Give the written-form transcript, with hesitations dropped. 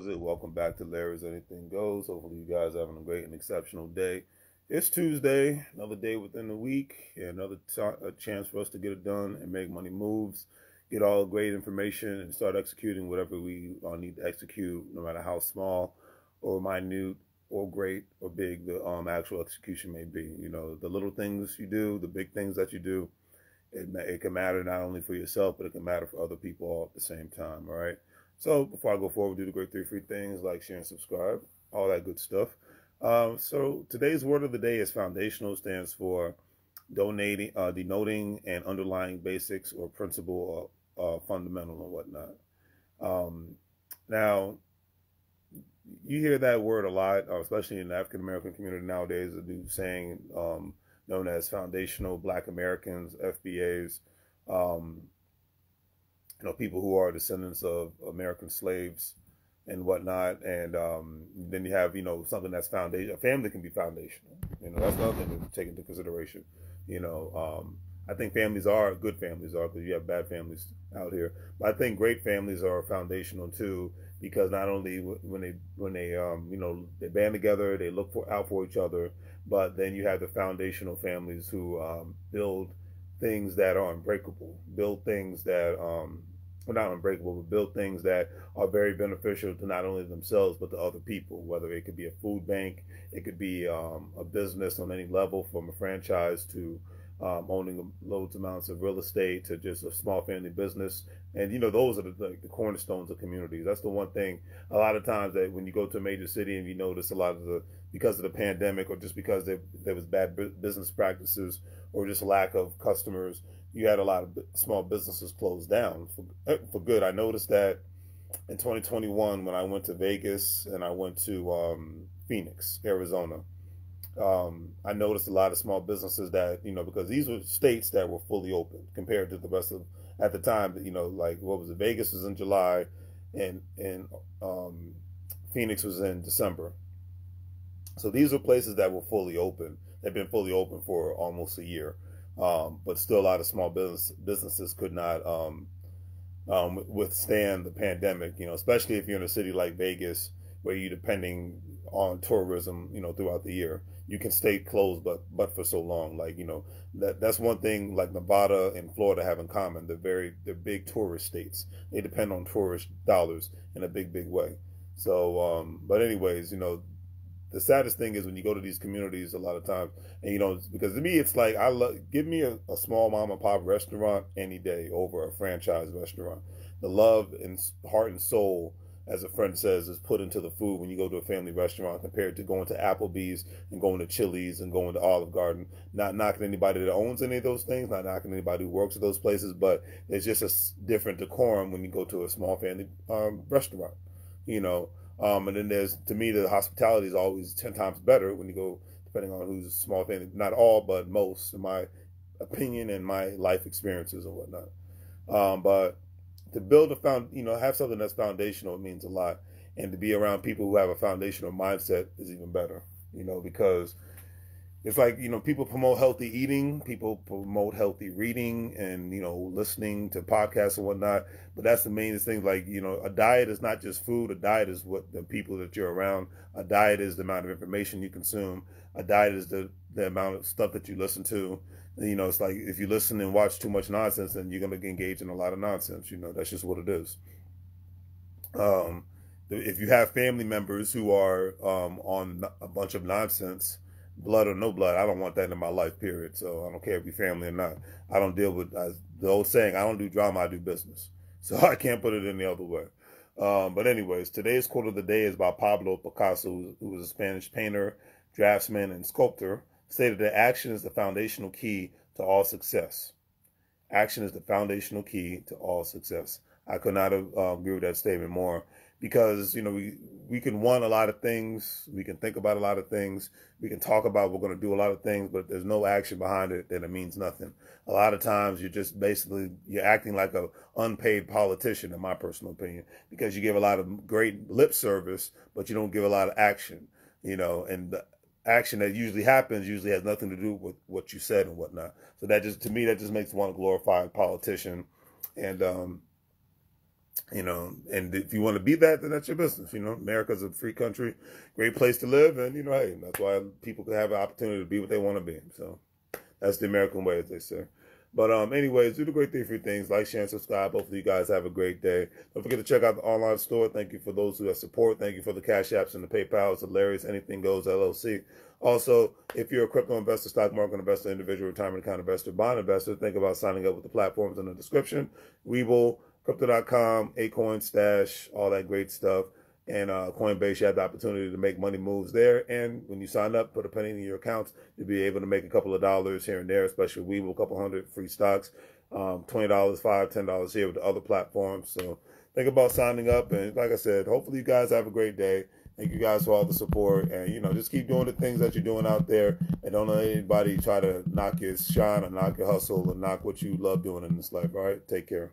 Welcome back to Larry's Anything Goes. Hopefully you guys are having a great and exceptional day. It's Tuesday, another day within the week, and a chance for us to get it done and make money moves, get all great information, and start executing whatever we need to execute, no matter how small or minute or great or big the actual execution may be. You know, the little things you do, the big things that you do, it can matter not only for yourself, but it can matter for other people all at the same time, all right? So before I go forward, do the great three free things, like, share, and subscribe, all that good stuff. So today's word of the day is foundational, stands for denoting and underlying basics or principle or fundamental or whatnot. Now, you hear that word a lot, especially in the African American community nowadays, a new saying known as foundational Black Americans, FBAs. People who are descendants of American slaves and whatnot. And then you have, something that's foundation. A family can be foundational. That's another thing to take into consideration. I think good families are, because you have bad families out here. But I think great families are foundational too, because not only when they band together, they look out for each other, but then you have the foundational families who build things that are unbreakable, build things that well, not unbreakable, but build things that are very beneficial to not only themselves, but to other people, whether it could be a food bank, it could be a business on any level, from a franchise to owning loads amounts of real estate to just a small family business. And, those are the cornerstones of communities. That's the one thing a lot of times that when you go to a major city and you notice a lot of because of the pandemic, or just because there was bad business practices or just lack of customers, you had a lot of small businesses closed down for good. I noticed that in 2021 when I went to Vegas and I went to Phoenix, Arizona. I noticed a lot of small businesses that, because these were states that were fully open compared to the rest of, at the time, like, what was it? Vegas was in July and Phoenix was in December. So these were places that were fully open. They've been fully open for almost a year. But still a lot of small businesses could not withstand the pandemic, especially if you're in a city like Vegas, where you're depending on tourism, throughout the year. You can stay closed, but for so long. Like, that's one thing like Nevada and Florida have in common. They're big tourist states. They depend on tourist dollars in a big way. So, but anyways, the saddest thing is when you go to these communities a lot of times, and because to me it's like, give me a small mom and pop restaurant any day over a franchise restaurant. The love and heart and soul, as a friend says, is put into the food when you go to a family restaurant, compared to going to Applebee's and going to Chili's and going to Olive Garden. Not knocking anybody that owns any of those things, not knocking anybody who works at those places, but there's just a different decorum when you go to a small family restaurant, and then to me, the hospitality is always 10 times better when you go, depending on who's a small family. Not all, but most, in my opinion and my life experiences and whatnot. But to build have something that's foundational means a lot. And to be around people who have a foundational mindset is even better, because it's like, people promote healthy eating, people promote healthy reading and, listening to podcasts and whatnot. But that's the main thing. Like, a diet is not just food. A diet is what the people that you're around. A diet is the amount of information you consume. A diet is the amount of stuff that you listen to. It's like, if you listen and watch too much nonsense, then you're going to engage in a lot of nonsense. That's just what it is. If you have family members who are on a bunch of nonsense, blood or no blood, I don't want that in my life, period. So I don't care if you're family or not. I don't deal with, the old saying, I don't do drama, I do business. So I can't put it any other way. But anyways, today's quote of the day is by Pablo Picasso, who was a Spanish painter, draftsman, and sculptor. Stated that action is the foundational key to all success. Action is the foundational key to all success. I could not agree with that statement more, because, we can want a lot of things. We can think about a lot of things. We can talk about we're going to do a lot of things, but if there's no action behind it, then it means nothing. A lot of times you're acting like a unpaid politician, in my personal opinion, because you give a lot of great lip service, but you don't give a lot of action, and the action that usually happens has nothing to do with what you said and whatnot. So to me, that just makes one a glorified politician. And And if you want to be that, then that's your business. America's a free country, great place to live, and hey, that's why people can have an opportunity to be what they want to be. So that's the American way, as they say. But anyways, do the great thing for your things. Like, share, and subscribe. Hopefully you guys have a great day. Don't forget to check out the online store. Thank you for those who have support. Thank you for the Cash Apps and the PayPal. It's LarrysAnythingGoes, LLC. Also, if you're a crypto investor, stock market investor, individual retirement account investor, bond investor, think about signing up with the platforms in the description. WEBULL, Crypto.com, Acorn Stash, all that great stuff. And Coinbase, you have the opportunity to make money moves there. And when you sign up, put a penny in your accounts, you'll be able to make a couple of dollars here and there, especially Webull, a couple hundred free stocks, $20, $5, $10 here with the other platforms. So think about signing up. And like I said, hopefully you guys have a great day. Thank you guys for all the support. And, just keep doing the things that you're doing out there. And don't let anybody try to knock your shine or knock your hustle or knock what you love doing in this life. All right? Take care.